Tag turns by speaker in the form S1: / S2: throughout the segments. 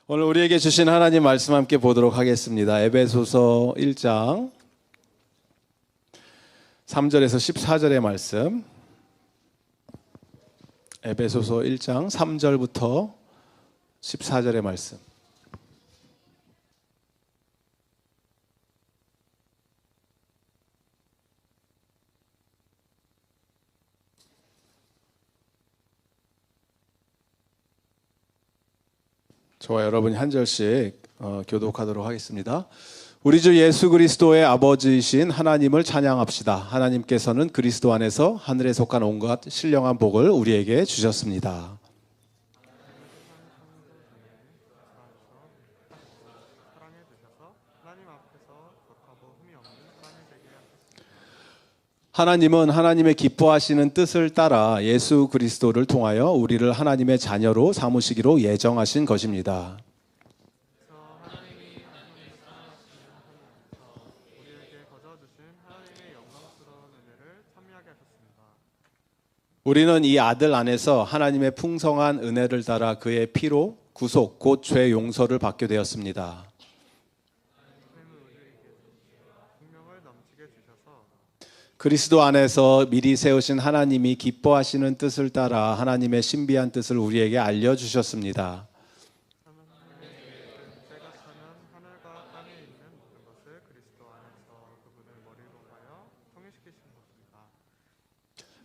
S1: 오늘 우리에게 주신 하나님 말씀 함께 보도록 하겠습니다. 에베소서 1장 3절에서 14절의 말씀. 에베소서 1장 3절부터 14절의 말씀. 저와 여러분이 한 절씩 교독하도록 하겠습니다. 우리 주 예수 그리스도의 아버지이신 하나님을 찬양합시다. 하나님께서는 그리스도 안에서 하늘에 속한 온갖 신령한 복을 우리에게 주셨습니다. 하나님은 하나님의 기뻐하시는 뜻을 따라 예수 그리스도를 통하여 우리를 하나님의 자녀로 삼으시기로 예정하신 것입니다. 우리는 이 아들 안에서 하나님의 풍성한 은혜를 따라 그의 피로 구속 곧 죄 용서를 받게 되었습니다. 그리스도 안에서 미리 세우신 하나님이 기뻐하시는 뜻을 따라 하나님의 신비한 뜻을 우리에게 알려주셨습니다.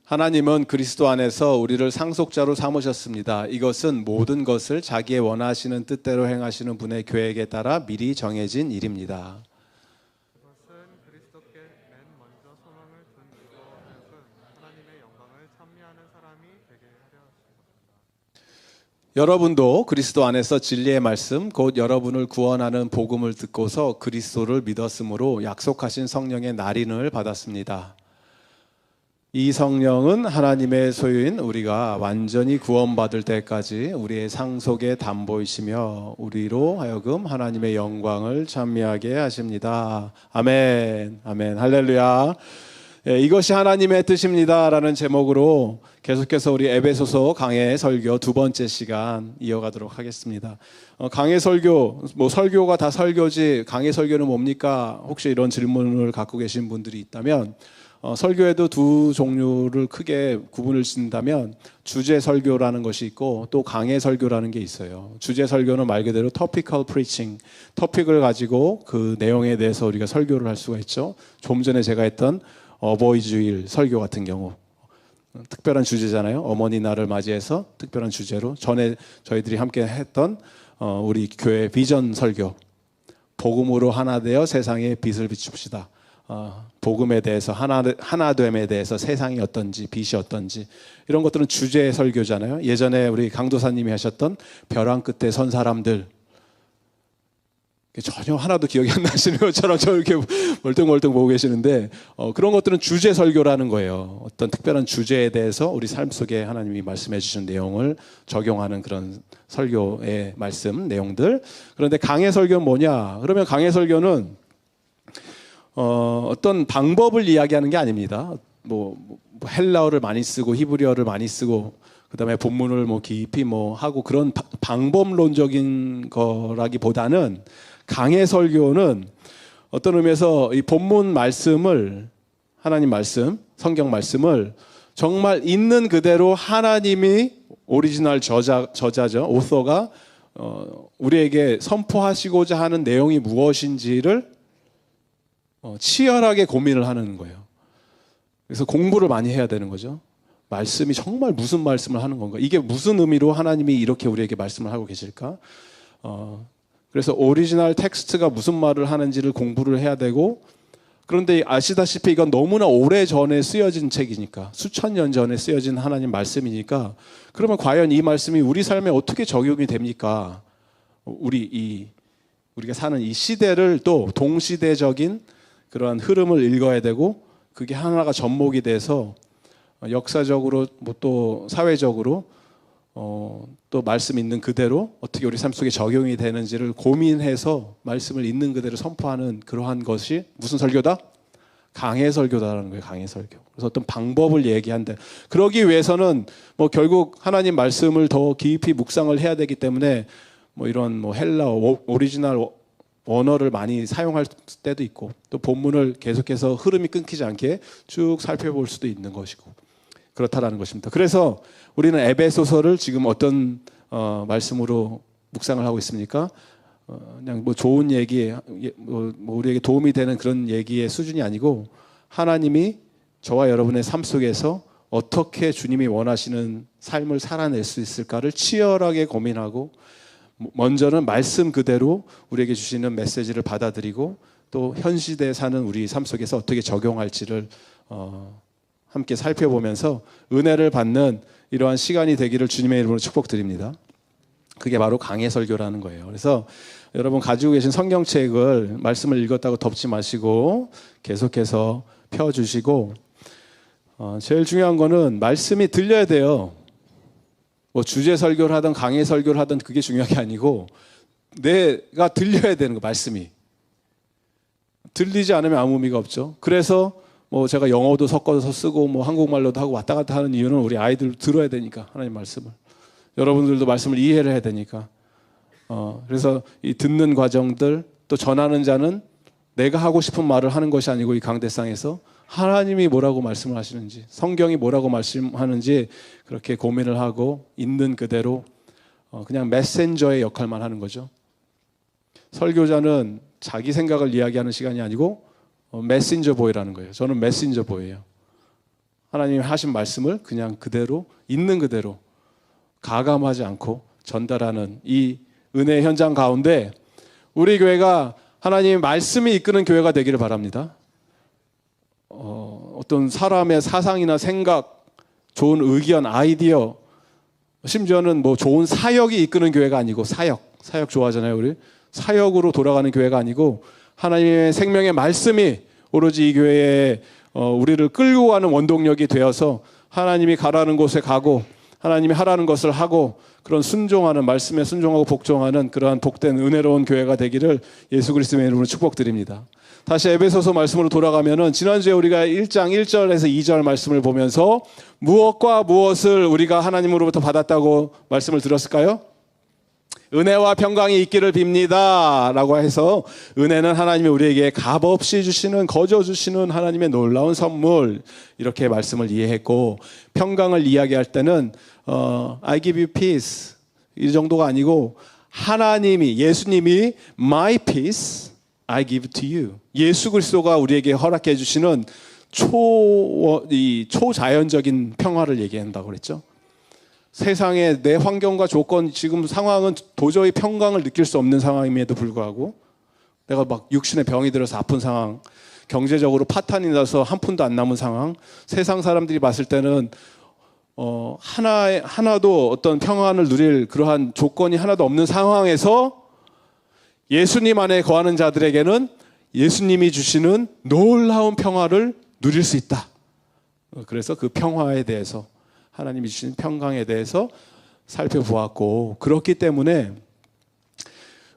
S1: 하나님은 그리스도 안에서 우리를 상속자로 삼으셨습니다. 이것은 모든 것을 자기의 원하시는 뜻대로 행하시는 분의 계획에 따라 미리 정해진 일입니다. 여러분도 그리스도 안에서 진리의 말씀, 곧 여러분을 구원하는 복음을 듣고서 그리스도를 믿었으므로 약속하신 성령의 날인을 받았습니다. 이 성령은 하나님의 소유인 우리가 완전히 구원받을 때까지 우리의 상속의 담보이시며 우리로 하여금 하나님의 영광을 찬미하게 하십니다. 아멘, 아멘, 할렐루야. 이것이 하나님의 뜻입니다 라는 제목으로 계속해서 우리 에베소서 강해 설교 두 번째 시간 이어가도록 하겠습니다. 강해 설교, 설교가 다 설교지 강해 설교는 뭡니까? 혹시 이런 질문을 갖고 계신 분들이 있다면 설교에도 두 종류를 크게 구분을 짓는다면 주제 설교라는 것이 있고 또 강해 설교라는 게 있어요. 주제 설교는 말 그대로 topical preaching, 토픽을 가지고 그 내용에 대해서 우리가 설교를 할 수가 있죠. 좀 전에 제가 했던 어버이 주일 설교 같은 경우 특별한 주제잖아요. 어머니 날을 맞이해서 특별한 주제로 전에 저희들이 함께 했던 우리 교회 비전 설교, 복음으로 하나 되어 세상에 빛을 비춥시다. 복음에 대해서 하나됨에 대해서 세상이 어떤지 빛이 어떤지 이런 것들은 주제 설교잖아요. 예전에 우리 강도사님이 하셨던 벼랑 끝에 선 사람들, 전혀 하나도 기억이 안 나시는 것처럼 저렇게 멀뚱멀뚱 보고 계시는데 그런 것들은 주제 설교라는 거예요. 어떤 특별한 주제에 대해서 우리 삶 속에 하나님이 말씀해 주신 내용을 적용하는 그런 설교의 말씀 내용들. 그런데 강해 설교는 뭐냐? 그러면 강해 설교는 어떤 방법을 이야기하는 게 아닙니다. 헬라어를 많이 쓰고 히브리어를 많이 쓰고 그다음에 본문을 깊이 하고 그런 방법론적인 거라기보다는 강해 설교는 어떤 의미에서 이 본문 말씀을 하나님 말씀, 성경 말씀을 정말 있는 그대로 하나님이 오리지널 저자죠. 오서가 우리에게 선포하시고자 하는 내용이 무엇인지를 치열하게 고민을 하는 거예요. 그래서 공부를 많이 해야 되는 거죠. 말씀이 정말 무슨 말씀을 하는 건가? 이게 무슨 의미로 하나님이 이렇게 우리에게 말씀을 하고 계실까? 그래서 오리지널 텍스트가 무슨 말을 하는지를 공부를 해야 되고, 그런데 아시다시피 이건 너무나 오래 전에 쓰여진 책이니까, 수천 년 전에 쓰여진 하나님 말씀이니까, 그러면 과연 이 말씀이 우리 삶에 어떻게 적용이 됩니까? 우리가 사는 이 시대를 또 동시대적인 그러한 흐름을 읽어야 되고, 그게 하나가 접목이 돼서 역사적으로 또 사회적으로 또 말씀 있는 그대로 어떻게 우리 삶 속에 적용이 되는지를 고민해서 말씀을 있는 그대로 선포하는 그러한 것이 무슨 설교다? 강해 설교다라는 거예요. 강해 설교. 그래서 어떤 방법을 얘기한다. 그러기 위해서는 결국 하나님 말씀을 더 깊이 묵상을 해야 되기 때문에 뭐 이런 뭐 헬라어 오리지널 언어를 많이 사용할 때도 있고, 또 본문을 계속해서 흐름이 끊기지 않게 쭉 살펴볼 수도 있는 것이고 그렇다라는 것입니다. 그래서 우리는 에베소서를 지금 어떤 말씀으로 묵상을 하고 있습니까? 그냥 뭐 좋은 얘기, 뭐 우리에게 도움이 되는 그런 얘기의 수준이 아니고, 하나님이 저와 여러분의 삶 속에서 어떻게 주님이 원하시는 삶을 살아낼 수 있을까를 치열하게 고민하고, 먼저는 말씀 그대로 우리에게 주시는 메시지를 받아들이고, 또 현 시대에 사는 우리 삶 속에서 어떻게 적용할지를 함께 살펴보면서 은혜를 받는 이러한 시간이 되기를 주님의 이름으로 축복드립니다. 그게 바로 강해설교라는 거예요. 그래서 여러분 가지고 계신 성경책을 말씀을 읽었다고 덮지 마시고 계속해서 펴주시고, 제일 중요한 거는 말씀이 들려야 돼요. 뭐 주제 설교를 하든 강해 설교를 하든 그게 중요한 게 아니고, 내가 들려야 되는 거, 말씀이. 들리지 않으면 아무 의미가 없죠. 그래서 뭐 제가 영어도 섞어서 쓰고 뭐 한국말로도 하고 왔다 갔다 하는 이유는 우리 아이들 들어야 되니까, 하나님 말씀을. 여러분들도 말씀을 이해를 해야 되니까. 그래서 이 듣는 과정들, 또 전하는 자는 내가 하고 싶은 말을 하는 것이 아니고, 이 강대상에서 하나님이 뭐라고 말씀을 하시는지, 성경이 뭐라고 말씀하는지 그렇게 고민을 하고 있는 그대로 그냥 메신저의 역할만 하는 거죠. 설교자는 자기 생각을 이야기하는 시간이 아니고 메신저 보이라는 거예요. 저는 메신저 보이예요. 하나님이 하신 말씀을 그냥 그대로, 있는 그대로 가감하지 않고 전달하는 이 은혜의 현장 가운데 우리 교회가 하나님의 말씀이 이끄는 교회가 되기를 바랍니다. 어떤 사람의 사상이나 생각, 좋은 의견, 아이디어, 심지어는 뭐 좋은 사역이 이끄는 교회가 아니고, 사역 좋아하잖아요, 우리. 사역으로 돌아가는 교회가 아니고, 하나님의 생명의 말씀이 오로지 이 교회에 우리를 끌고 가는 원동력이 되어서 하나님이 가라는 곳에 가고, 하나님이 하라는 것을 하고, 그런 순종하는, 말씀에 순종하고 복종하는 그러한 복된 은혜로운 교회가 되기를 예수 그리스도의 이름으로 축복드립니다. 다시 에베소서 말씀으로 돌아가면은, 지난주에 우리가 1장 1절에서 2절 말씀을 보면서 무엇과 무엇을 우리가 하나님으로부터 받았다고 말씀을 들었을까요? 은혜와 평강이 있기를 빕니다 라고 해서, 은혜는 하나님이 우리에게 값없이 주시는, 거저 주시는 하나님의 놀라운 선물, 이렇게 말씀을 이해했고, 평강을 이야기할 때는 I give you peace 이 정도가 아니고, 하나님이, 예수님이 my peace I give to you, 예수 그리스도가 우리에게 허락해 주시는 초자연적인 평화를 얘기한다고 그랬죠. 세상에 내 환경과 조건, 지금 상황은 도저히 평강을 느낄 수 없는 상황임에도 불구하고, 내가 막 육신에 병이 들어서 아픈 상황, 경제적으로 파탄이 나서 한 푼도 안 남은 상황, 세상 사람들이 봤을 때는 하나도 어떤 평안을 누릴 그러한 조건이 하나도 없는 상황에서 예수님 안에 거하는 자들에게는 예수님이 주시는 놀라운 평화를 누릴 수 있다. 그래서 그 평화에 대해서, 하나님이 주신 평강에 대해서 살펴보았고, 그렇기 때문에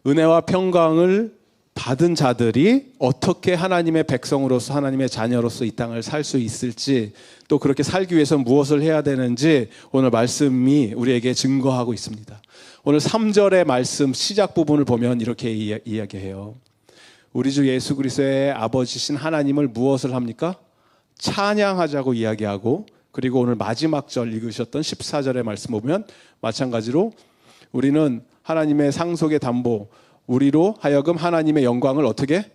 S1: 은혜와 평강을 받은 자들이 어떻게 하나님의 백성으로서, 하나님의 자녀로서 이 땅을 살 수 있을지, 또 그렇게 살기 위해서 무엇을 해야 되는지 오늘 말씀이 우리에게 증거하고 있습니다. 오늘 3절의 말씀 시작 부분을 보면 이렇게 이야기해요. 우리 주 예수 그리스도의 아버지신 하나님을 무엇을 합니까? 찬양하자고 이야기하고, 그리고 오늘 마지막 절 읽으셨던 14절의 말씀 보면 마찬가지로 우리는 하나님의 상속의 담보, 우리로 하여금 하나님의 영광을 어떻게?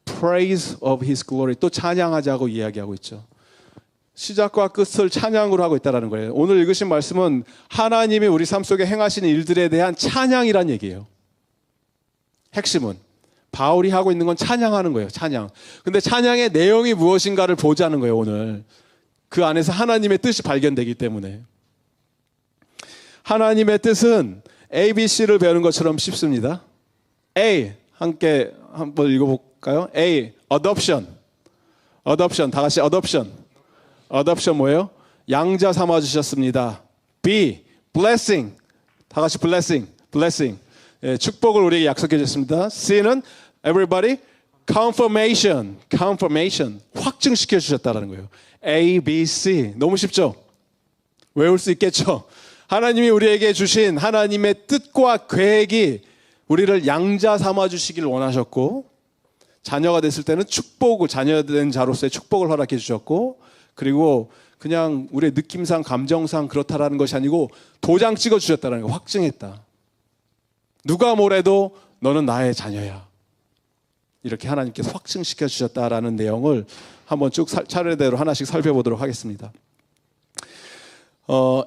S1: Praise of His glory, 또 찬양하자고 이야기하고 있죠. 시작과 끝을 찬양으로 하고 있다는 거예요. 오늘 읽으신 말씀은 하나님이 우리 삶 속에 행하시는 일들에 대한 찬양이란 얘기예요. 핵심은 바울이 하고 있는 건 찬양하는 거예요. 찬양. 근데 찬양의 내용이 무엇인가를 보자는 거예요. 오늘 그 안에서 하나님의 뜻이 발견되기 때문에. 하나님의 뜻은 ABC를 배우는 것처럼 쉽습니다. A, 함께 한번 읽어볼까요? A, adoption. 다 같이 adoption 뭐예요? 양자 삼아주셨습니다. B, blessing. 다 같이 blessing. 예, 축복을 우리에게 약속해 주셨습니다. C는 everybody, confirmation. 확증시켜 주셨다는 거예요. A, B, C. 너무 쉽죠? 외울 수 있겠죠? 하나님이 우리에게 주신 하나님의 뜻과 계획이 우리를 양자 삼아 주시길 원하셨고, 자녀가 됐을 때는 축복을, 자녀된 자로서의 축복을 허락해 주셨고, 그리고 그냥 우리의 느낌상 감정상 그렇다라는 것이 아니고 도장 찍어 주셨다는 거, 확증했다. 누가 뭐래도 너는 나의 자녀야. 이렇게 하나님께서 확증시켜 주셨다라는 내용을 한번 쭉 차례대로 하나씩 살펴보도록 하겠습니다.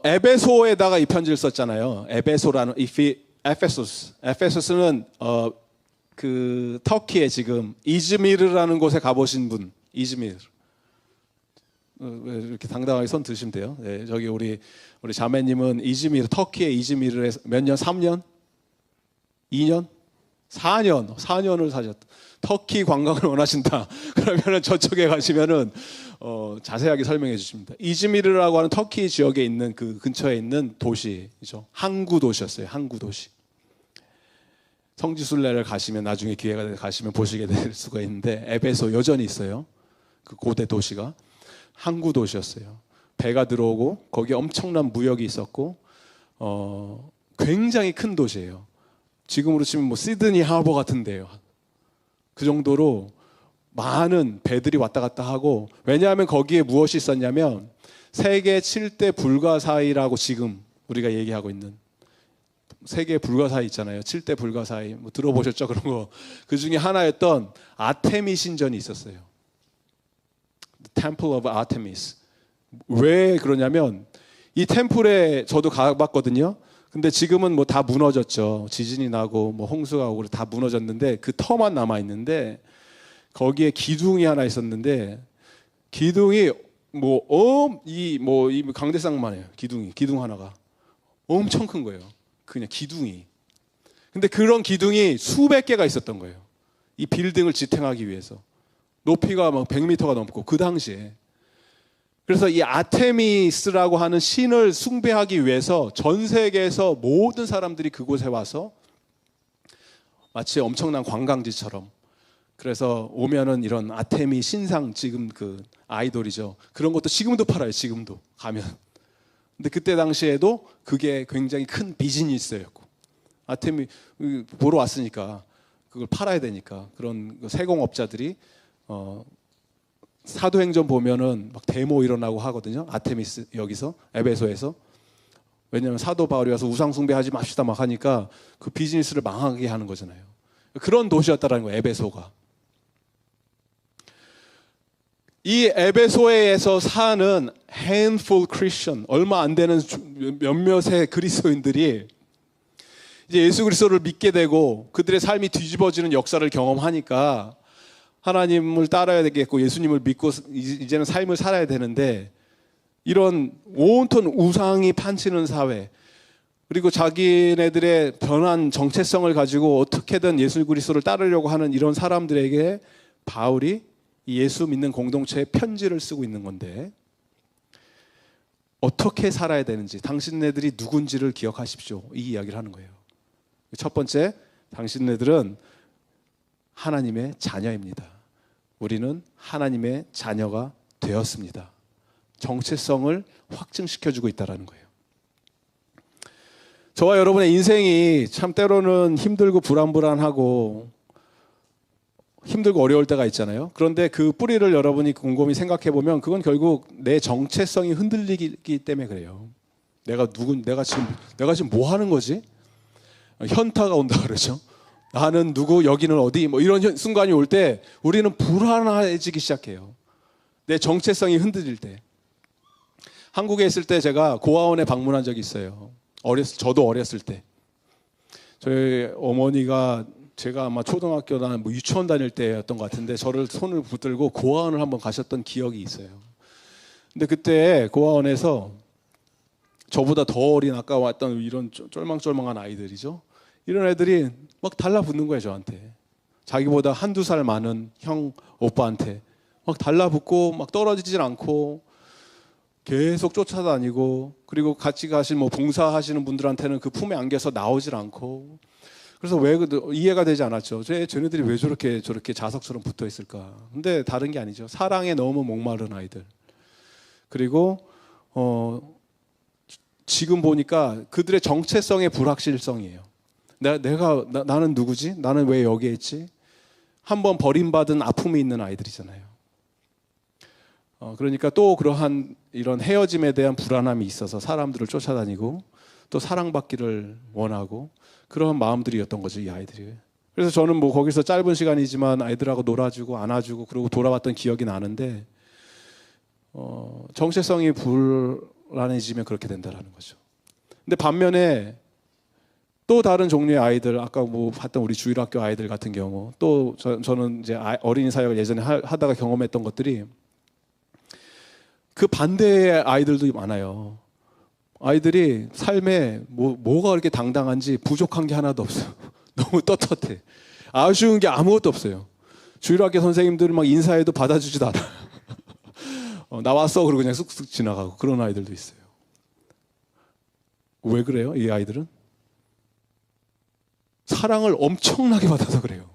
S1: 에베소에다가 이 편지를 썼잖아요. 에베소라는 에페소스는 그 터키에 지금 이즈미르라는 곳에 가보신 분, 이즈미르. 이렇게 당당하게 손 드시면 돼요. 네, 저기 우리 자매님은 이즈미르, 터키의 이즈미르에 몇 년? 3년? 2년? 4년을 사셨다. 터키 관광을 원하신다. 그러면은 저쪽에 가시면은 자세하게 설명해 주십니다. 이즈미르라고 하는 터키 지역에 있는 그 근처에 있는 도시죠. 항구 도시였어요. 항구 도시. 성지순례를 가시면 나중에 기회가 되면 가시면 보시게 될 수가 있는데 에베소 여전히 있어요. 그 고대 도시가 항구 도시였어요. 배가 들어오고 거기에 엄청난 무역이 있었고 굉장히 큰 도시예요. 지금으로 치면 뭐 시드니 하버 같은데요. 그 정도로 많은 배들이 왔다 갔다 하고, 왜냐하면 거기에 무엇이 있었냐면 세계 7대 불가사의라고 지금 우리가 얘기하고 있는 세계 불가사의 있잖아요. 7대 불가사의 뭐 들어보셨죠? 그런 거. 그 중에 하나였던 아테미 신전이 있었어요. Temple of Artemis. 왜 그러냐면 이 템플에 저도 가봤거든요. 근데 지금은 뭐 다 무너졌죠. 지진이 나고 뭐 홍수가 오고 다 무너졌는데 그 터만 남아 있는데 거기에 기둥이 하나 있었는데 기둥이 이 강대상만 해요. 기둥 하나가 엄청 큰 거예요. 그냥 기둥이. 근데 그런 기둥이 수백 개가 있었던 거예요. 이 빌딩을 지탱하기 위해서. 높이가 막 100m가 넘고 그 당시에. 그래서 이 아테미스라고 하는 신을 숭배하기 위해서 전 세계에서 모든 사람들이 그곳에 와서 마치 엄청난 관광지처럼, 그래서 오면은 이런 아테미 신상, 지금 그 아이돌이죠. 그런 것도 지금도 팔아요. 지금도 가면. 근데 그때 당시에도 그게 굉장히 큰 비즈니스였고, 아테미 보러 왔으니까 그걸 팔아야 되니까 그런 세공업자들이 사도행전 보면은 막 데모 일어나고 하거든요. 아테미스 여기서 에베소에서. 왜냐하면 사도 바울이 와서 우상 숭배하지 맙시다 막 하니까 그 비즈니스를 망하게 하는 거잖아요. 그런 도시였다라는 거예요. 에베소가. 이 에베소에서 사는 handful Christian, 얼마 안 되는 몇몇의 그리스도인들이 이제 예수 그리스도를 믿게 되고 그들의 삶이 뒤집어지는 역사를 경험하니까 하나님을 따라야 되겠고 예수님을 믿고 이제는 삶을 살아야 되는데, 이런 온통 우상이 판치는 사회, 그리고 자기네들의 변한 정체성을 가지고 어떻게든 예수 그리스도를 따르려고 하는 이런 사람들에게 바울이 예수 믿는 공동체에 편지를 쓰고 있는 건데, 어떻게 살아야 되는지, 당신네들이 누군지를 기억하십시오. 이 이야기를 하는 거예요. 첫 번째, 당신네들은 하나님의 자녀입니다. 우리는 하나님의 자녀가 되었습니다. 정체성을 확증시켜주고 있다는 거예요. 저와 여러분의 인생이 참 때로는 힘들고 불안불안하고 힘들고 어려울 때가 있잖아요. 그런데 그 뿌리를 여러분이 곰곰이 생각해 보면 그건 결국 내 정체성이 흔들리기 때문에 그래요. 내가 지금 뭐 하는 거지? 현타가 온다 그러죠. 나는 누구, 여기는 어디, 뭐 이런 순간이 올 때 우리는 불안해지기 시작해요. 내 정체성이 흔들릴 때. 한국에 있을 때 제가 고아원에 방문한 적이 있어요. 저도 어렸을 때. 저희 어머니가 제가 아마 초등학교나 뭐 유치원 다닐 때였던 것 같은데 저를 손을 붙들고 고아원을 한번 가셨던 기억이 있어요. 근데 그때 고아원에서 저보다 더 어린 아까 왔던 이런 쫄망쫄망한 아이들이죠. 이런 애들이 막 달라붙는 거예요, 저한테. 자기보다 한두 살 많은 형, 오빠한테 막 달라붙고 막 떨어지질 않고 계속 쫓아다니고, 그리고 같이 가신 뭐 봉사하시는 분들한테는 그 품에 안겨서 나오질 않고. 그래서 왜 이해가 되지 않았죠. 쟤네들이 왜 저렇게 자석처럼 붙어 있을까? 근데 다른 게 아니죠. 사랑에 너무 목마른 아이들. 그리고 지금 보니까 그들의 정체성의 불확실성이에요. 나는 누구지? 나는 왜 여기에 있지? 한번 버림받은 아픔이 있는 아이들이잖아요. 그러니까 또 그러한 이런 헤어짐에 대한 불안함이 있어서 사람들을 쫓아다니고 또 사랑받기를 원하고 그런 마음들이었던 거죠, 이 아이들이. 그래서 저는 뭐 거기서 짧은 시간이지만 아이들하고 놀아주고 안아주고 그러고 돌아왔던 기억이 나는데 정체성이 불안해지면 그렇게 된다라는 거죠. 근데 반면에 또 다른 종류의 아이들, 아까 뭐 봤던 우리 주일학교 아이들 같은 경우, 또 저는 이제 어린이 사역을 예전에 하다가 경험했던 것들이 그 반대의 아이들도 많아요. 아이들이 삶에 뭐가 그렇게 당당한지 부족한 게 하나도 없어요. 너무 떳떳해. 아쉬운 게 아무것도 없어요. 주일학교 선생님들은 막 인사해도 받아주지도 않아요. 나왔어 그러고 그냥 쑥쑥 지나가고 그런 아이들도 있어요. 왜 그래요? 이 아이들은? 사랑을 엄청나게 받아서 그래요.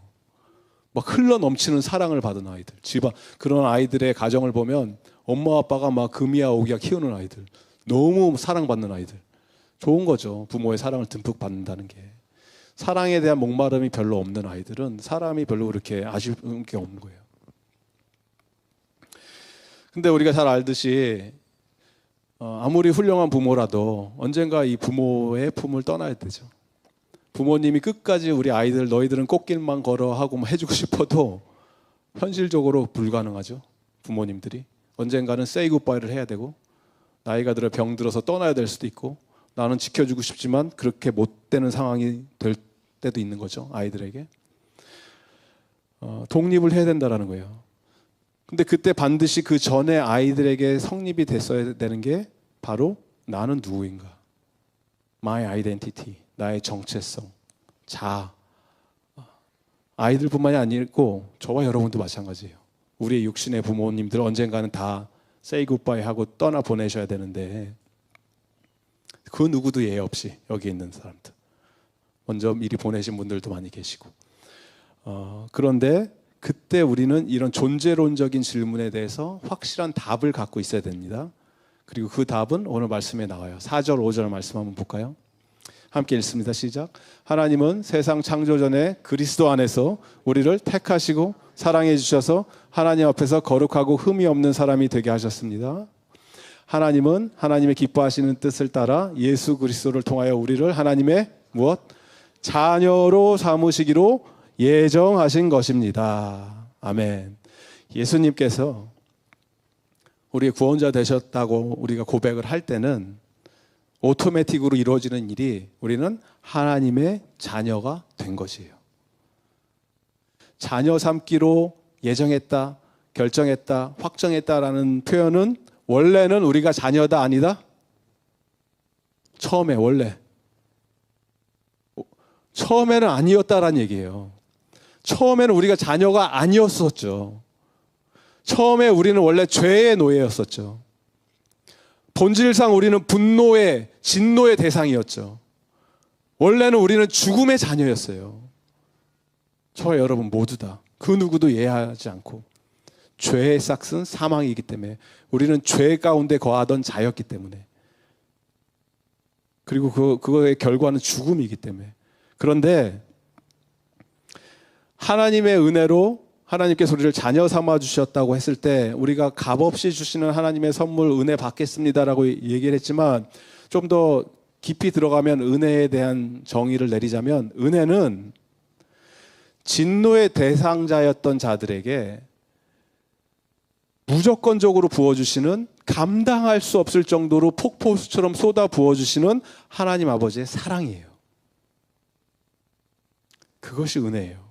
S1: 막 흘러 넘치는 사랑을 받은 아이들. 집안 그런 아이들의 가정을 보면 엄마 아빠가 막 금이야 오기야 키우는 아이들. 너무 사랑받는 아이들. 좋은 거죠. 부모의 사랑을 듬뿍 받는다는 게. 사랑에 대한 목마름이 별로 없는 아이들은 사람이 별로 그렇게 아쉬운 게 없는 거예요. 근데 우리가 잘 알듯이 아무리 훌륭한 부모라도 언젠가 이 부모의 품을 떠나야 되죠. 부모님이 끝까지 우리 아이들 너희들은 꽃길만 걸어 하고 해주고 싶어도 현실적으로 불가능하죠. 부모님들이 언젠가는 say goodbye를 해야 되고 나이가 들어 병 들어서 떠나야 될 수도 있고 나는 지켜주고 싶지만 그렇게 못 되는 상황이 될 때도 있는 거죠. 아이들에게 독립을 해야 된다라는 거예요. 근데 그때 반드시 그 전에 아이들에게 성립이 됐어야 되는 게 바로 나는 누구인가, my identity, 나의 정체성, 자아. 아이들뿐만이 아니고 저와 여러분도 마찬가지예요. 우리의 육신의 부모님들 언젠가는 다 say goodbye 하고 떠나 보내셔야 되는데 그 누구도 예외 없이 여기 있는 사람들 먼저 미리 보내신 분들도 많이 계시고 그런데 그때 우리는 이런 존재론적인 질문에 대해서 확실한 답을 갖고 있어야 됩니다. 그리고 그 답은 오늘 말씀에 나와요. 4절 5절 말씀 한번 볼까요? 함께 읽습니다. 시작. 하나님은 세상 창조 전에 그리스도 안에서 우리를 택하시고 사랑해 주셔서 하나님 앞에서 거룩하고 흠이 없는 사람이 되게 하셨습니다. 하나님은 하나님의 기뻐하시는 뜻을 따라 예수 그리스도를 통하여 우리를 하나님의 무엇? 자녀로 삼으시기로 예정하신 것입니다. 아멘. 예수님께서 우리의 구원자 되셨다고 우리가 고백을 할 때는 오토매틱으로 이루어지는 일이 우리는 하나님의 자녀가 된 것이에요. 자녀 삼기로 예정했다, 결정했다, 확정했다라는 표현은 원래는 우리가 자녀다 아니다? 처음에는 아니었다라는 얘기예요. 처음에는 우리가 자녀가 아니었었죠. 처음에 우리는 원래 죄의 노예였었죠. 본질상 우리는 분노의, 진노의 대상이었죠. 원래는 우리는 죽음의 자녀였어요. 저와 여러분 모두 다. 그 누구도 예하지 않고. 죄의 싹은 사망이기 때문에 우리는 죄 가운데 거하던 자였기 때문에 그리고 그거의 결과는 죽음이기 때문에 그런데 하나님의 은혜로 하나님께서 우리를 자녀 삼아 주셨다고 했을 때 우리가 값없이 주시는 하나님의 선물 은혜 받겠습니다라고 얘기를 했지만 좀 더 깊이 들어가면 은혜에 대한 정의를 내리자면 은혜는 진노의 대상자였던 자들에게 무조건적으로 부어주시는 감당할 수 없을 정도로 폭포수처럼 쏟아 부어주시는 하나님 아버지의 사랑이에요. 그것이 은혜예요.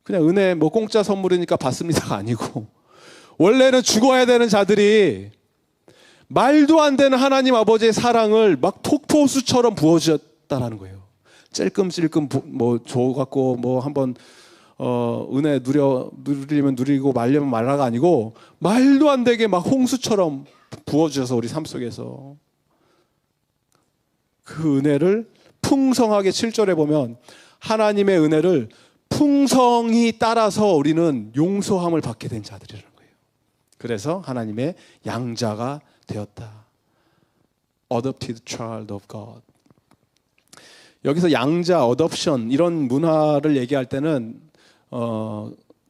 S1: 그냥 은혜 뭐 공짜 선물이니까 받습니다가 아니고 원래는 죽어야 되는 자들이 말도 안 되는 하나님 아버지의 사랑을 막 폭포수처럼 부어주셨다라는 거예요. 찔끔찔끔 뭐 줘갖고 뭐 한번 은혜 누리면 누리고 말려면 말라가 아니고 말도 안 되게 막 홍수처럼 부어주셔서 우리 삶 속에서 그 은혜를 풍성하게 7절에 보면 하나님의 은혜를 풍성히 따라서 우리는 용서함을 받게 된 자들이라는 거예요. 그래서 하나님의 양자가 되었다. Adopted child of God. 여기서 양자, 어덥션 이런 문화를 얘기할 때는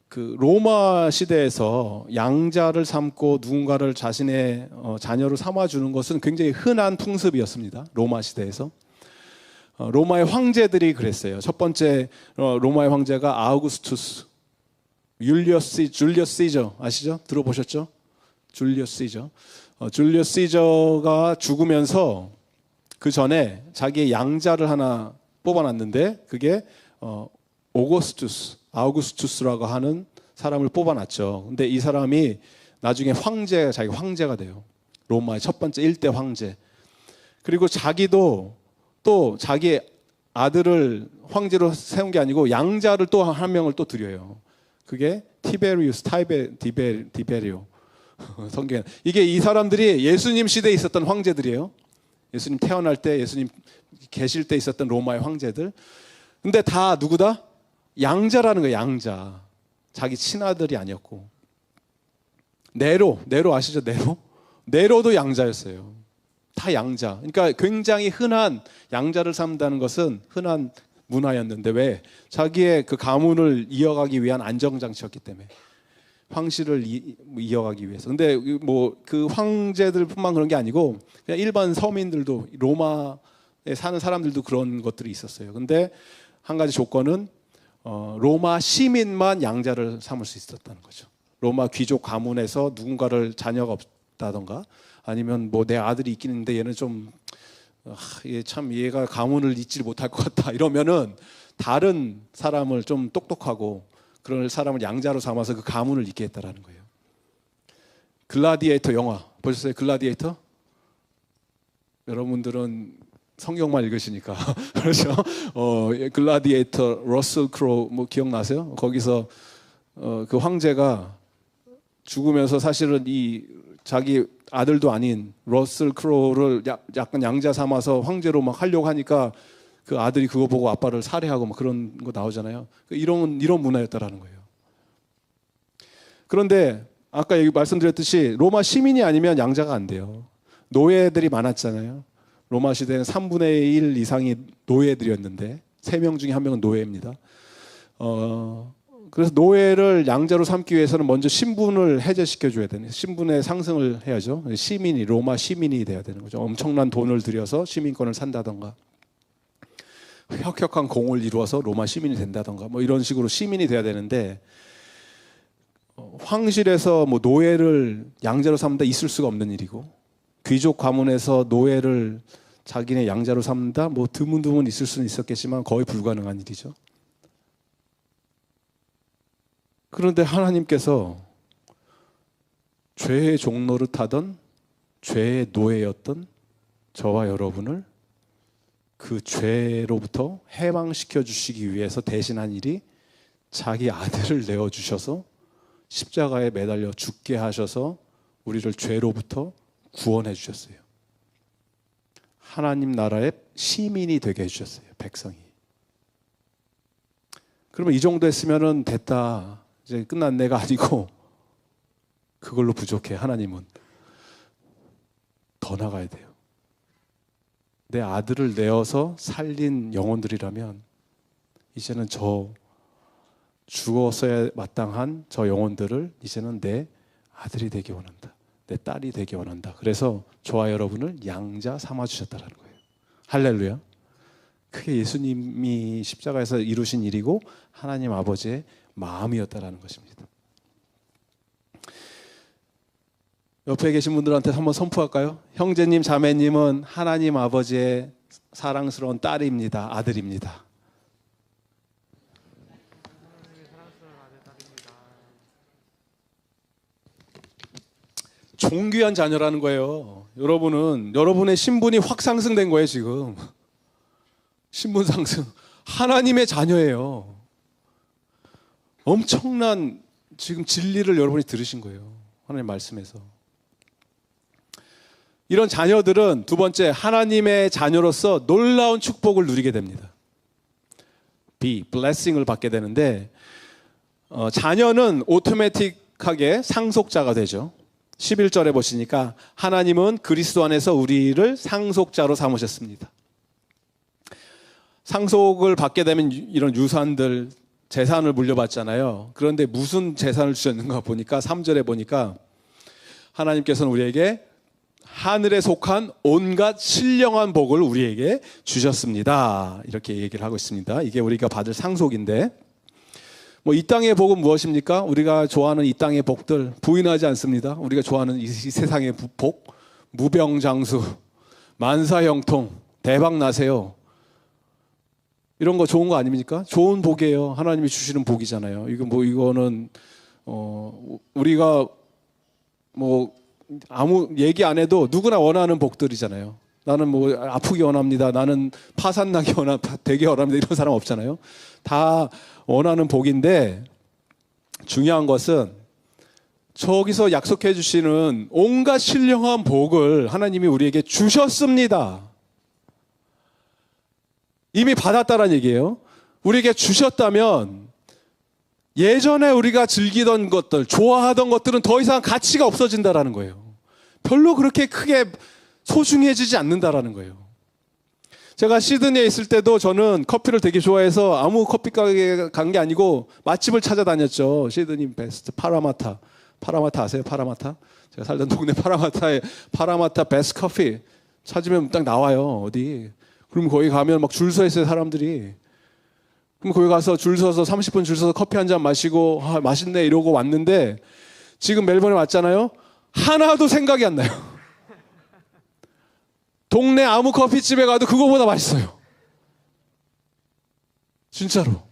S1: 그 로마 시대에서 양자를 삼고 누군가를 자신의 자녀로 삼아주는 것은 굉장히 흔한 풍습이었습니다. 로마 시대에서. 로마의 황제들이 그랬어요. 첫 번째 로마의 황제가 아우구스투스, 줄리어스 시저 아시죠? 들어보셨죠? 줄리어스 시저. 줄리어스 시저가 죽으면서 그 전에 자기의 양자를 하나 뽑아놨는데 그게 아우구스투스라고 하는 사람을 뽑아놨죠. 근데 이 사람이 나중에 자기 황제가 돼요. 로마의 첫 번째 1대 황제. 그리고 자기도 또 자기 아들을 황제로 세운 게 아니고 양자를 또 한 명을 또 드려요. 그게 디베리오. 성경. 이게 이 사람들이 예수님 시대에 있었던 황제들이에요. 예수님 태어날 때, 예수님 계실 때 있었던 로마의 황제들. 근데 다 누구다? 양자라는 거예요. 양자. 자기 친아들이 아니었고. 네로 아시죠? 네로도 양자였어요. 다 양자. 그러니까 굉장히 흔한 양자를 삼다는 것은 흔한 문화였는데 왜? 자기의 그 가문을 이어가기 위한 안정장치였기 때문에. 황실을 이어가기 위해서. 근데 뭐 그 황제들뿐만 그런 게 아니고 그냥 일반 서민들도 로마에 사는 사람들도 그런 것들이 있었어요. 근데 한 가지 조건은 로마 시민만 양자를 삼을 수 있었다는 거죠. 로마 귀족 가문에서 누군가를 자녀가 없다던가 아니면 뭐 내 아들이 있긴 있는데 얘는 좀 얘가 가문을 잇지 못할 것 같다 이러면은 다른 사람을 좀 똑똑하고 그런 사람을 양자로 삼아서 그 가문을 잇게 했다라는 거예요. 글라디에이터 영화 보셨어요? 글라디에이터? 여러분들은 성경만 읽으시니까 그렇죠? 글라디에이터 러셀 크로우 뭐 기억나세요? 거기서 그 황제가 죽으면서 사실은 이 자기 아들도 아닌 러셀 크로우를 약간 양자 삼아서 황제로 막 하려고 하니까 그 아들이 그거 보고 아빠를 살해하고 막 그런 거 나오잖아요. 이런 문화였다라는 거예요. 그런데 아까 말씀드렸듯이 로마 시민이 아니면 양자가 안 돼요. 노예들이 많았잖아요. 로마 시대는 3분의 1 이상이 노예들이었는데 3명 중에 1명은 노예입니다. 그래서 노예를 양자로 삼기 위해서는 먼저 신분을 해제시켜줘야 되는, 신분의 상승을 해야죠. 로마 시민이 돼야 되는 거죠. 엄청난 돈을 들여서 시민권을 산다던가 혁혁한 공을 이루어서 로마 시민이 된다던가 뭐 이런 식으로 시민이 돼야 되는데 황실에서 뭐 노예를 양자로 삼다 있을 수가 없는 일이고 귀족 가문에서 노예를 자기네 양자로 삼다 뭐 드문드문 있을 수는 있었겠지만 거의 불가능한 일이죠. 그런데 하나님께서 죄의 종로를 타던 죄의 노예였던 저와 여러분을 그 죄로부터 해방시켜 주시기 위해서 대신한 일이 자기 아들을 내어주셔서 십자가에 매달려 죽게 하셔서 우리를 죄로부터 구원해 주셨어요. 하나님 나라의 시민이 되게 해주셨어요. 백성이. 그러면 이 정도 했으면 됐다. 이제 끝난 내가 아니고 그걸로 부족해. 하나님은 더 나가야 돼요. 내 아들을 내어서 살린 영혼들이라면 이제는 저 죽었어야 마땅한 저 영혼들을 이제는 내 아들이 되기 원한다. 내 딸이 되기 원한다. 그래서 저와 여러분을 양자 삼아주셨다는 거예요. 할렐루야. 그게 예수님이 십자가에서 이루신 일이고 하나님 아버지의 마음이었다라는 것입니다. 옆에 계신 분들한테 한번 선포할까요? 형제님, 자매님은 하나님 아버지의 사랑스러운 딸입니다. 아들입니다. 존귀한 자녀라는 거예요. 여러분의 신분이 확 상승된 거예요, 지금. 신분 상승. 하나님의 자녀예요. 엄청난 지금 진리를 여러분이 들으신 거예요. 하나님 말씀에서. 이런 자녀들은 두 번째, 하나님의 자녀로서 놀라운 축복을 누리게 됩니다. blessing을 받게 되는데, 자녀는 오토매틱하게 상속자가 되죠. 11절에 보시니까 하나님은 그리스도 안에서 우리를 상속자로 삼으셨습니다. 상속을 받게 되면 이런 유산들, 재산을 물려받잖아요. 그런데 무슨 재산을 주셨는가 보니까 3절에 보니까 하나님께서는 우리에게 하늘에 속한 온갖 신령한 복을 우리에게 주셨습니다. 이렇게 얘기를 하고 있습니다. 이게 우리가 받을 상속인데, 뭐 이 땅의 복은 무엇입니까? 우리가 좋아하는 이 땅의 복들 부인하지 않습니다. 우리가 좋아하는 이 세상의 복, 무병장수, 만사형통, 대박 나세요. 이런 거 좋은 거 아닙니까? 좋은 복이에요. 하나님이 주시는 복이잖아요. 이거는 우리가 뭐 아무 얘기 안 해도 누구나 원하는 복들이잖아요. 나는 뭐 아프기 원합니다. 나는 파산나기 되게 원합니다. 이런 사람 없잖아요. 다 원하는 복인데 중요한 것은 저기서 약속해 주시는 온갖 신령한 복을 하나님이 우리에게 주셨습니다. 이미 받았다는 얘기예요. 우리에게 주셨다면 예전에 우리가 즐기던 것들, 좋아하던 것들은 더 이상 가치가 없어진다라는 거예요. 별로 그렇게 크게 소중해지지 않는다라는 거예요. 제가 시드니에 있을 때도 저는 커피를 되게 좋아해서 아무 커피 가게에 간 게 아니고 맛집을 찾아다녔죠. 시드니 베스트 파라마타. 파라마타 아세요? 파라마타? 제가 살던 동네 파라마타에 파라마타 베스트 커피 찾으면 딱 나와요. 어디. 그럼 거기 가면 막 줄 서 있어요, 사람들이. 그럼 거기 가서 줄 서서 30분 줄 서서 커피 한 잔 마시고 맛있네 이러고 왔는데 지금 멜번에 왔잖아요. 하나도 생각이 안 나요. 동네 아무 커피집에 가도 그거보다 맛있어요. 진짜로.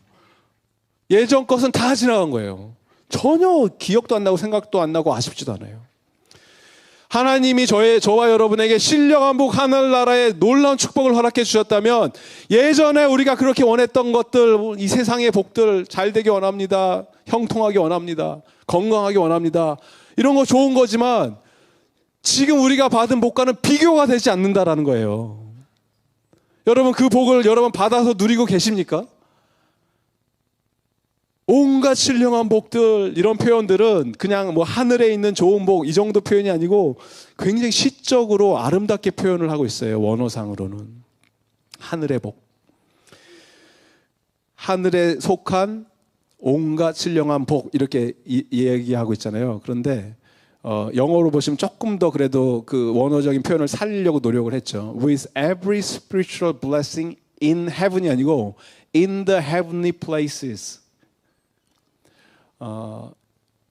S1: 예전 것은 다 지나간 거예요. 전혀 기억도 안 나고 생각도 안 나고 아쉽지도 않아요. 하나님이 저와 여러분에게 신령한 복 하늘나라의 놀라운 축복을 허락해 주셨다면 예전에 우리가 그렇게 원했던 것들, 이 세상의 복들 잘 되기 원합니다. 형통하기 원합니다. 건강하기 원합니다. 이런 거 좋은 거지만 지금 우리가 받은 복과는 비교가 되지 않는다라는 거예요. 여러분 그 복을 여러분 받아서 누리고 계십니까? 온갖 신령한 복들 이런 표현들은 그냥 뭐 하늘에 있는 좋은 복 이 정도 표현이 아니고 굉장히 시적으로 아름답게 표현을 하고 있어요. 원어상으로는 하늘의 복, 하늘에 속한 온갖 신령한 복 이렇게 얘기하고 있잖아요. 그런데 영어로 보시면 조금 더 그래도 그 원어적인 표현을 살리려고 노력을 했죠. With every spiritual blessing in heaven이 아니고 in the heavenly places.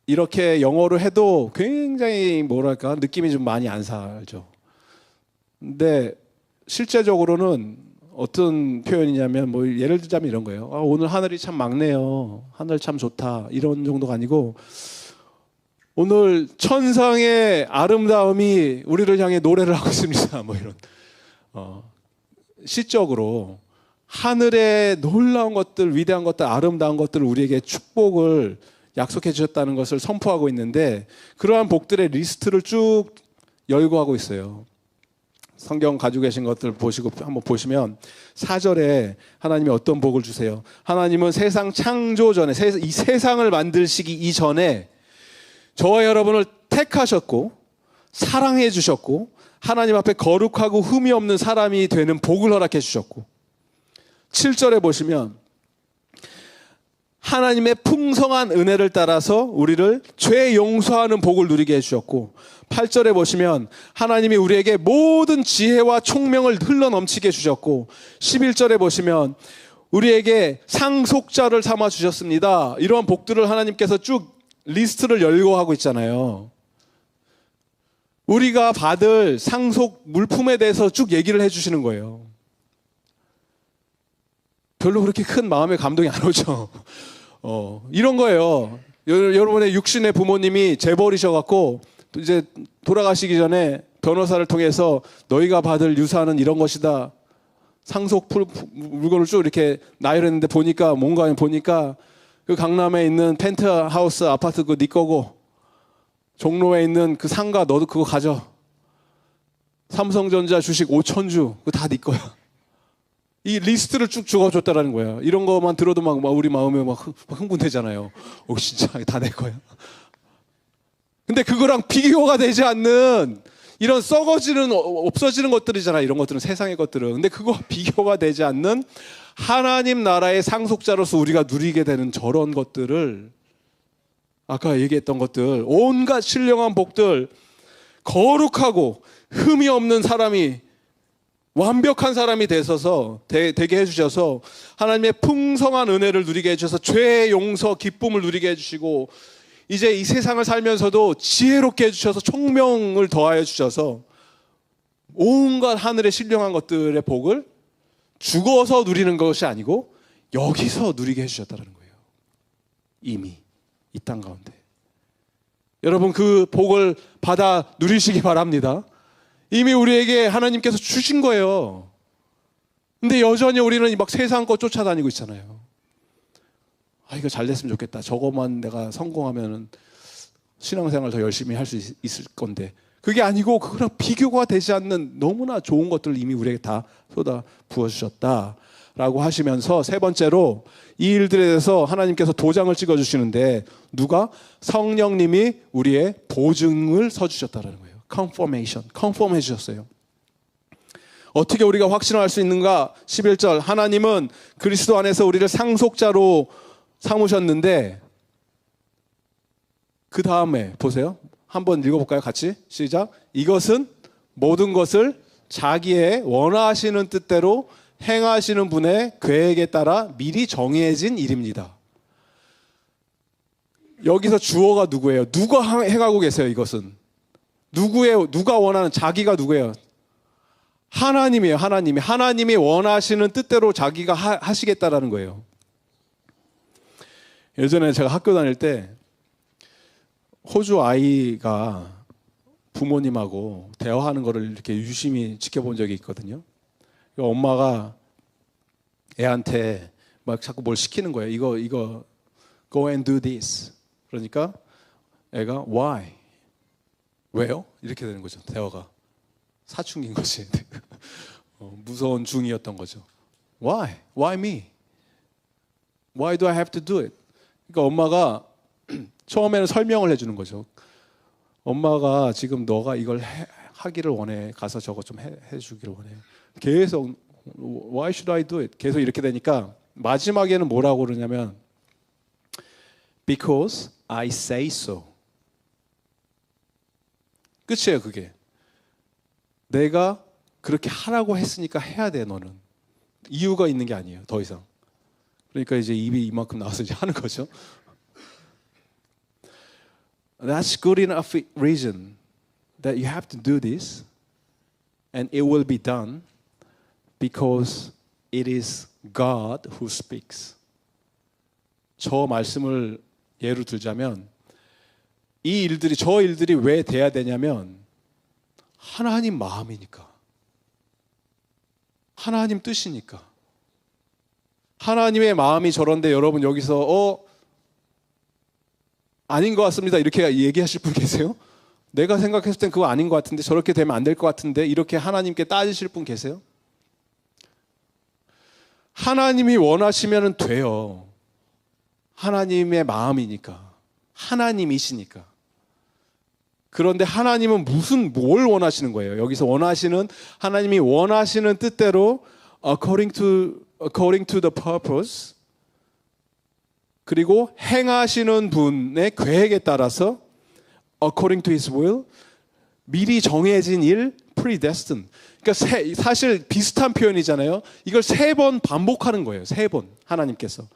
S1: 이렇게 영어로 해도 굉장히 뭐랄까 느낌이 좀 많이 안 살죠. 근데 실제적으로는 어떤 표현이냐면 뭐 예를 들자면 이런 거예요. 오늘 하늘이 참 맑네요. 하늘 참 좋다. 이런 정도가 아니고 오늘 천상의 아름다움이 우리를 향해 노래를 하고 있습니다. 뭐 이런 시적으로 하늘의 놀라운 것들, 위대한 것들, 아름다운 것들을 우리에게 축복을 약속해 주셨다는 것을 선포하고 있는데 그러한 복들의 리스트를 쭉 열거하고 있어요. 성경 가지고 계신 것들 보시고 한번 보시면 4절에 하나님이 어떤 복을 주세요. 하나님은 세상 창조 전에 이 세상을 만드시기 이전에 저와 여러분을 택하셨고 사랑해 주셨고 하나님 앞에 거룩하고 흠이 없는 사람이 되는 복을 허락해 주셨고 7절에 보시면 하나님의 풍성한 은혜를 따라서 우리를 죄 용서하는 복을 누리게 해주셨고 8절에 보시면 하나님이 우리에게 모든 지혜와 총명을 흘러넘치게 해주셨고 11절에 보시면 우리에게 상속자를 삼아 주셨습니다. 이러한 복들을 하나님께서 쭉 리스트를 열거하고 있잖아요. 우리가 받을 상속 물품에 대해서 쭉 얘기를 해주시는 거예요. 별로 그렇게 큰 마음의 감동이 안 오죠. 이런 거예요. 여러분의 육신의 부모님이 재벌이셔갖고 이제 돌아가시기 전에 변호사를 통해서 너희가 받을 유산은 이런 것이다. 상속 물건을 쭉 이렇게 나열했는데 보니까 그 강남에 있는 펜트하우스 아파트 그거 네 거고 종로에 있는 그 상가 너도 그거 가져. 삼성전자 주식 5,000주 그거 다 네 거야. 이 리스트를 쭉 적어줬다라는 거예요. 이런 것만 들어도 막 우리 마음에 막 흥분되잖아요. 진짜 다 내 거야. 근데 그거랑 비교가 되지 않는 이런 썩어지는 없어지는 것들이잖아. 이런 것들은 세상의 것들은. 근데 그거 비교가 되지 않는 하나님 나라의 상속자로서 우리가 누리게 되는 저런 것들을, 아까 얘기했던 것들, 온갖 신령한 복들, 거룩하고 흠이 없는 사람이, 완벽한 사람이 되게 해주셔서 하나님의 풍성한 은혜를 누리게 해주셔서 죄의 용서, 기쁨을 누리게 해주시고, 이제 이 세상을 살면서도 지혜롭게 해주셔서 총명을 더하여 주셔서 온갖 하늘의 신령한 것들의 복을 죽어서 누리는 것이 아니고 여기서 누리게 해주셨다는 거예요. 이미 이 땅 가운데. 여러분, 그 복을 받아 누리시기 바랍니다. 이미 우리에게 하나님께서 주신 거예요. 근데 여전히 우리는 막 세상 거 쫓아다니고 있잖아요. 이거 잘 됐으면 좋겠다. 저거만 내가 성공하면 신앙생활 더 열심히 할 수 있을 건데, 그게 아니고 그거랑 비교가 되지 않는 너무나 좋은 것들을 이미 우리에게 다 쏟아 부어주셨다라고 하시면서, 세 번째로 이 일들에 대해서 하나님께서 도장을 찍어주시는데, 누가? 성령님이 우리의 보증을 서주셨다는 거예요. 컨펌해 주셨어요. 어떻게 우리가 확신할 수 있는가? 11절, 하나님은 그리스도 안에서 우리를 상속자로 삼으셨는데, 그 다음에 보세요. 한번 읽어볼까요? 같이 시작. 이것은 모든 것을 자기의 원하시는 뜻대로 행하시는 분의 계획에 따라 미리 정해진 일입니다. 여기서 주어가 누구예요? 누가 행하고 계세요? 이것은 누가 원하는, 자기가 누구예요? 하나님이에요. 하나님이 원하시는 뜻대로 자기가 하시겠다라는 거예요. 예전에 제가 학교 다닐 때 호주 아이가 부모님하고 대화하는 거를 이렇게 유심히 지켜본 적이 있거든요. 엄마가 애한테 막 자꾸 뭘 시키는 거예요. 이거 go and do this. 그러니까 애가 why? 왜요? 이렇게 되는 거죠. 대화가 사춘기인 거지. 무서운 중이었던 거죠. Why? Why me? Why do I have to do it? 그러니까 엄마가 처음에는 설명을 해주는 거죠. 엄마가 지금 너가 이걸 하기를 원해. 가서 저거 좀 해주기를 원해. 계속 Why should I do it? 계속 이렇게 되니까 마지막에는 뭐라고 그러냐면 Because I say so. 끝이에요, 그게. 내가 그렇게 하라고 했으니까 해야 돼, 너는. 이유가 있는 게 아니에요, 더 이상. 그러니까 이제 입이 이만큼 나와서 이제 하는 거죠. That's good enough reason that you have to do this, and it will be done because it is God who speaks. 저 말씀을 예로 들자면 저 일들이 왜 돼야 되냐면 하나님 마음이니까, 하나님 뜻이니까. 하나님의 마음이 저런데 여러분 여기서 아닌 것 같습니다 이렇게 얘기하실 분 계세요? 내가 생각했을 땐 그거 아닌 것 같은데, 저렇게 되면 안 될 것 같은데, 이렇게 하나님께 따지실 분 계세요? 하나님이 원하시면 돼요. 하나님의 마음이니까, 하나님이시니까. 그런데 하나님은 뭘 원하시는 거예요? 여기서 원하시는, 하나님이 원하시는 뜻대로 according to the purpose, 그리고 행하시는 분의 계획에 따라서 according to his will, 미리 정해진 일, predestined. 그러니까 사실 비슷한 표현이잖아요. 이걸 3번 반복하는 거예요. 3번 하나님께서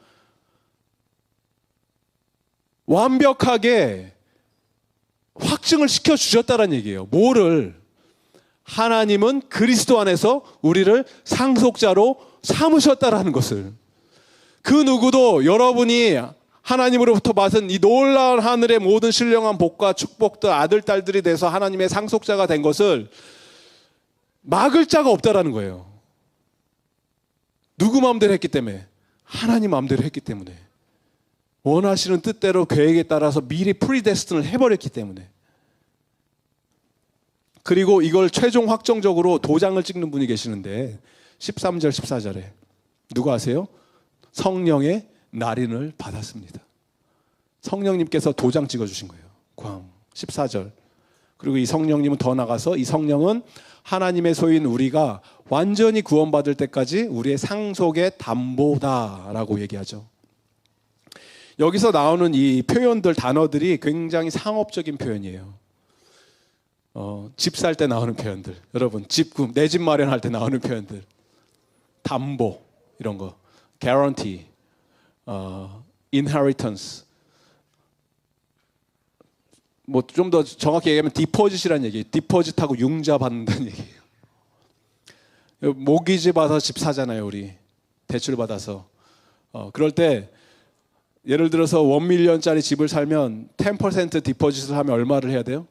S1: 완벽하게 확증을 시켜주셨다는 얘기예요. 뭐를? 하나님은 그리스도 안에서 우리를 상속자로 삼으셨다라는 것을. 그 누구도 여러분이 하나님으로부터 받은 이 놀라운 하늘의 모든 신령한 복과 축복들, 아들, 딸들이 돼서 하나님의 상속자가 된 것을 막을 자가 없다라는 거예요. 누구 마음대로 했기 때문에? 하나님 마음대로 했기 때문에. 원하시는 뜻대로 계획에 따라서 미리 프리데스틴을 해버렸기 때문에. 그리고 이걸 최종 확정적으로 도장을 찍는 분이 계시는데 13절 14절에 누가 아세요? 성령의 날인을 받았습니다. 성령님께서 도장 찍어주신 거예요. 14절 그리고 이 성령님은 더 나가서 이 성령은 하나님의 소유인 우리가 완전히 구원받을 때까지 우리의 상속의 담보다라고 얘기하죠. 여기서 나오는 이 표현들, 단어들이 굉장히 상업적인 표현이에요. 집 살 때 나오는 표현들, 여러분 내 집 마련할 때 나오는 표현들, 담보 이런 거, guarantee, inheritance, 뭐 좀 더 정확히 얘기하면 디포짓이라는 얘기예요. 디포짓하고 융자 받는다는 얘기예요. 모기지 받아서 집 사잖아요, 우리 대출 받아서. 그럴 때 예를 들어서 1밀리언짜리 집을 살면 10% 디포짓을 하면 얼마를 해야 돼요?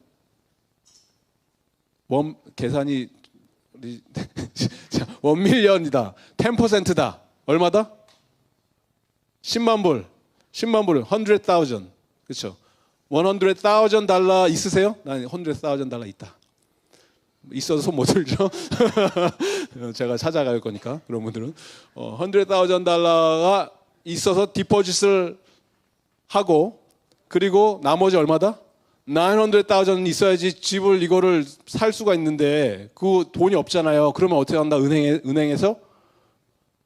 S1: 계산이 1밀리언이다. 10%다. 얼마다? 10만 불. 10만 불. 100,000. 그렇죠? $100,000 있으세요? 난 $100,000 있다. 있어도 손 못 들죠? 제가 찾아갈 거니까 그런 분들은 $100,000가 있어서 디포짓을 하고, 그리고 나머지 얼마다? 900,000 있어야지 집을 이거를 살 수가 있는데 그 돈이 없잖아요. 그러면 어떻게 한다? 은행에서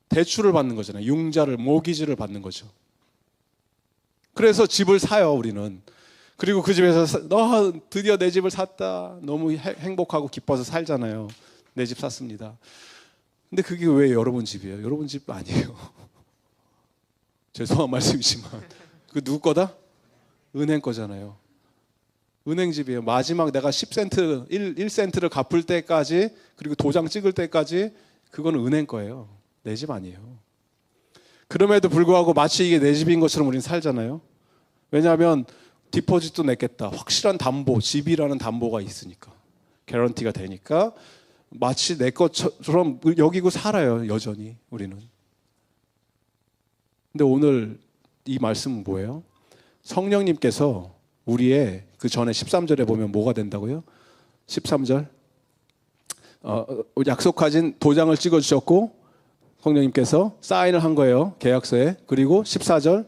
S1: 대출을 받는 거잖아요. 융자를, 모기지를 받는 거죠. 그래서 집을 사요, 우리는. 그리고 그 집에서 드디어 내 집을 샀다. 너무 행복하고 기뻐서 살잖아요. 내 집 샀습니다. 근데 그게 왜 여러분 집이에요? 여러분 집 아니에요. 죄송한 말씀이지만 그 누구 거다? 은행 거잖아요. 은행 집이에요. 마지막 내가 10센트, 1센트를 갚을 때까지, 그리고 도장 찍을 때까지 그거는 은행 거예요. 내 집 아니에요. 그럼에도 불구하고 마치 이게 내 집인 것처럼 우리는 살잖아요. 왜냐하면 디포짓도 냈겠다. 확실한 담보, 집이라는 담보가 있으니까. 개런티가 되니까 마치 내 것처럼 여기고 살아요, 여전히 우리는. 근데 오늘 이 말씀은 뭐예요? 성령님께서 우리의 그 전에 13절에 보면 뭐가 된다고요? 13절 약속하신 도장을 찍어주셨고 성령님께서 사인을 한 거예요, 계약서에. 그리고 14절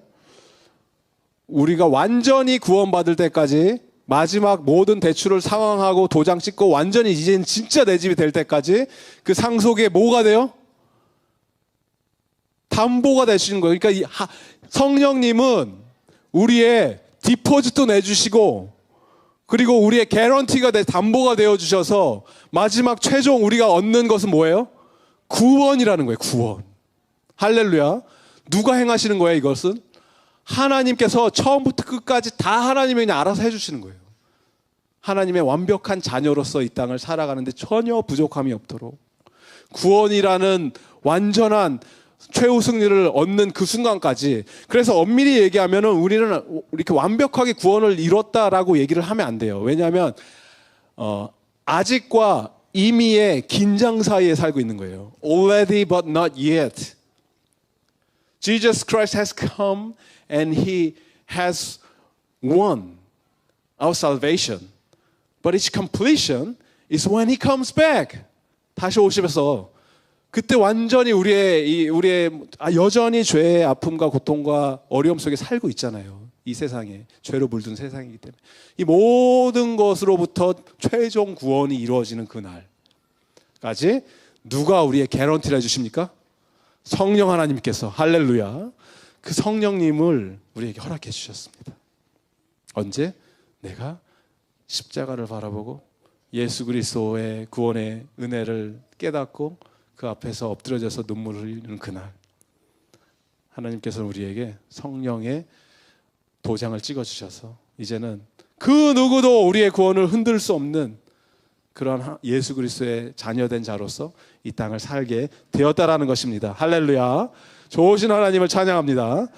S1: 우리가 완전히 구원받을 때까지, 마지막 모든 대출을 상환하고 도장 찍고 완전히 이제는 진짜 내 집이 될 때까지 그 상속에 뭐가 돼요? 담보가 되시는 거예요. 그러니까 성령님은 우리의 디포짓도 내주시고, 그리고 우리의 개런티가 담보가 되어주셔서 마지막 최종 우리가 얻는 것은 뭐예요? 구원이라는 거예요. 구원. 할렐루야. 누가 행하시는 거예요, 이것은? 하나님께서 처음부터 끝까지 다 하나님이 그냥 알아서 해주시는 거예요. 하나님의 완벽한 자녀로서 이 땅을 살아가는데 전혀 부족함이 없도록 구원이라는 완전한 최후 승리를 얻는 그 순간까지. 그래서 엄밀히 얘기하면 우리는 이렇게 완벽하게 구원을 이뤘다라고 얘기를 하면 안 돼요. 왜냐하면 아직과 이미의 긴장 사이에 살고 있는 거예요. Already but not yet. Jesus Christ has come and He has won our salvation. But its completion is when He comes back. 다시 오시면서 그때 완전히 우리의 여전히 죄의 아픔과 고통과 어려움 속에 살고 있잖아요. 이 세상에 죄로 물든 세상이기 때문에 이 모든 것으로부터 최종 구원이 이루어지는 그날까지 누가 우리의 개런티를 해주십니까? 성령 하나님께서. 할렐루야. 그 성령님을 우리에게 허락해 주셨습니다. 언제? 내가 십자가를 바라보고 예수 그리스도의 구원의 은혜를 깨닫고 그 앞에서 엎드려져서 눈물을 흘리는 그날, 하나님께서 우리에게 성령의 도장을 찍어주셔서 이제는 그 누구도 우리의 구원을 흔들 수 없는 그런 예수 그리스도의 자녀된 자로서 이 땅을 살게 되었다라는 것입니다. 할렐루야. 좋으신 하나님을 찬양합니다.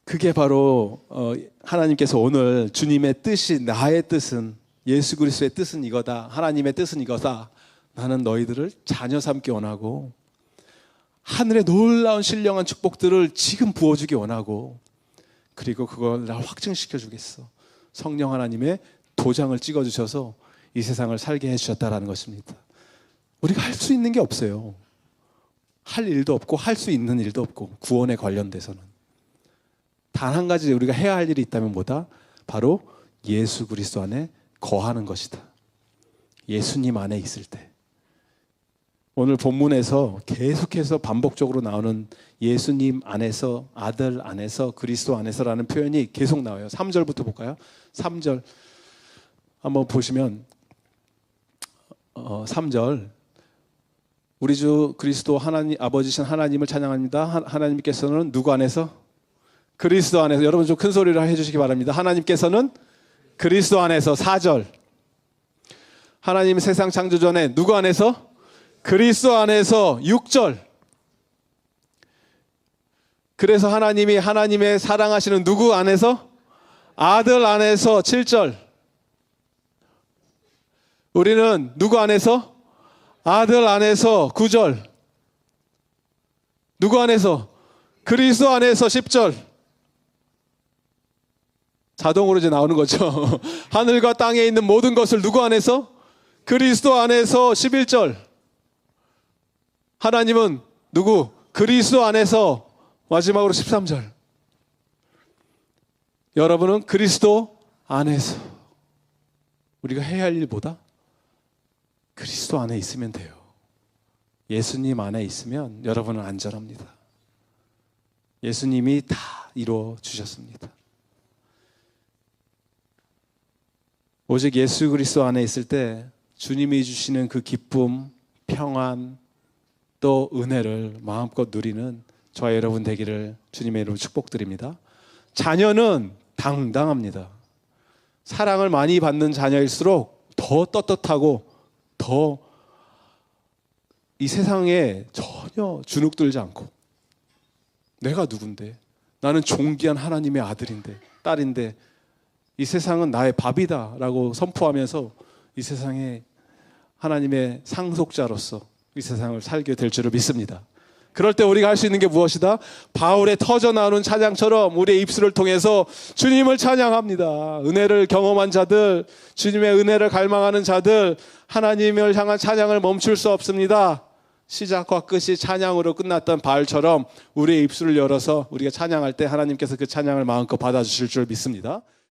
S1: 그게 바로 하나님께서 오늘 주님의 뜻이, 나의 뜻은, 예수 그리스도의 뜻은 이거다, 하나님의 뜻은 이거다, 나는 너희들을 자녀 삼기 원하고 하늘의 놀라운 신령한 축복들을 지금 부어주기 원하고, 그리고 그걸 나 확증시켜 주겠어. 성령 하나님의 도장을 찍어주셔서 이 세상을 살게 해주셨다라는 것입니다. 우리가 할 수 있는 게 없어요. 할 일도 없고 할 수 있는 일도 없고, 구원에 관련돼서는 단 한 가지 우리가 해야 할 일이 있다면 뭐다? 바로 예수 그리스도 안에 거하는 것이다. 예수님 안에 있을 때. 오늘 본문에서 계속해서 반복적으로 나오는 예수님 안에서, 아들 안에서, 그리스도 안에서라는 표현이 계속 나와요. 3절부터 볼까요? 3절 한번 보시면 3절 우리 주 그리스도 하나님 아버지신 하나님을 찬양합니다. 하나님께서는 누구 안에서? 그리스도 안에서. 여러분 좀 큰 소리로 해주시기 바랍니다. 하나님께서는 그리스도 안에서. 4절 하나님 세상 창조 전에 누구 안에서? 그리스도 안에서. 6절 그래서 하나님이 하나님의 사랑하시는 누구 안에서? 아들 안에서. 7절 우리는 누구 안에서? 아들 안에서. 9절 누구 안에서? 그리스도 안에서. 10절 자동으로 이제 나오는 거죠. 하늘과 땅에 있는 모든 것을 누구 안에서? 그리스도 안에서. 11절 하나님은 누구? 그리스도 안에서. 마지막으로 13절 여러분은 그리스도 안에서. 우리가 해야 할 일보다 그리스도 안에 있으면 돼요. 예수님 안에 있으면 여러분은 안전합니다. 예수님이 다 이루어 주셨습니다. 오직 예수 그리스도 안에 있을 때 주님이 주시는 그 기쁨, 평안, 또 은혜를 마음껏 누리는 저와 여러분 되기를 주님의 이름으로 축복드립니다. 자녀는 당당합니다. 사랑을 많이 받는 자녀일수록 더 떳떳하고 더 이 세상에 전혀 주눅들지 않고 내가 누군데? 나는 존귀한 하나님의 아들인데, 딸인데 이 세상은 나의 밥이다 라고 선포하면서 이 세상에 하나님의 상속자로서 이 세상을 살게 될 줄을 믿습니다. 그럴 때 우리가 할 수 있는 게 무엇이다? 바울의 터져나오는 찬양처럼 우리의 입술을 통해서 주님을 찬양합니다. 은혜를 경험한 자들, 주님의 은혜를 갈망하는 자들, 하나님을 향한 찬양을 멈출 수 없습니다. 시작과 끝이 찬양으로 끝났던 바울처럼 우리의 입술을 열어서 우리가 찬양할 때 하나님께서 그 찬양을 마음껏 받아주실 줄 믿습니다.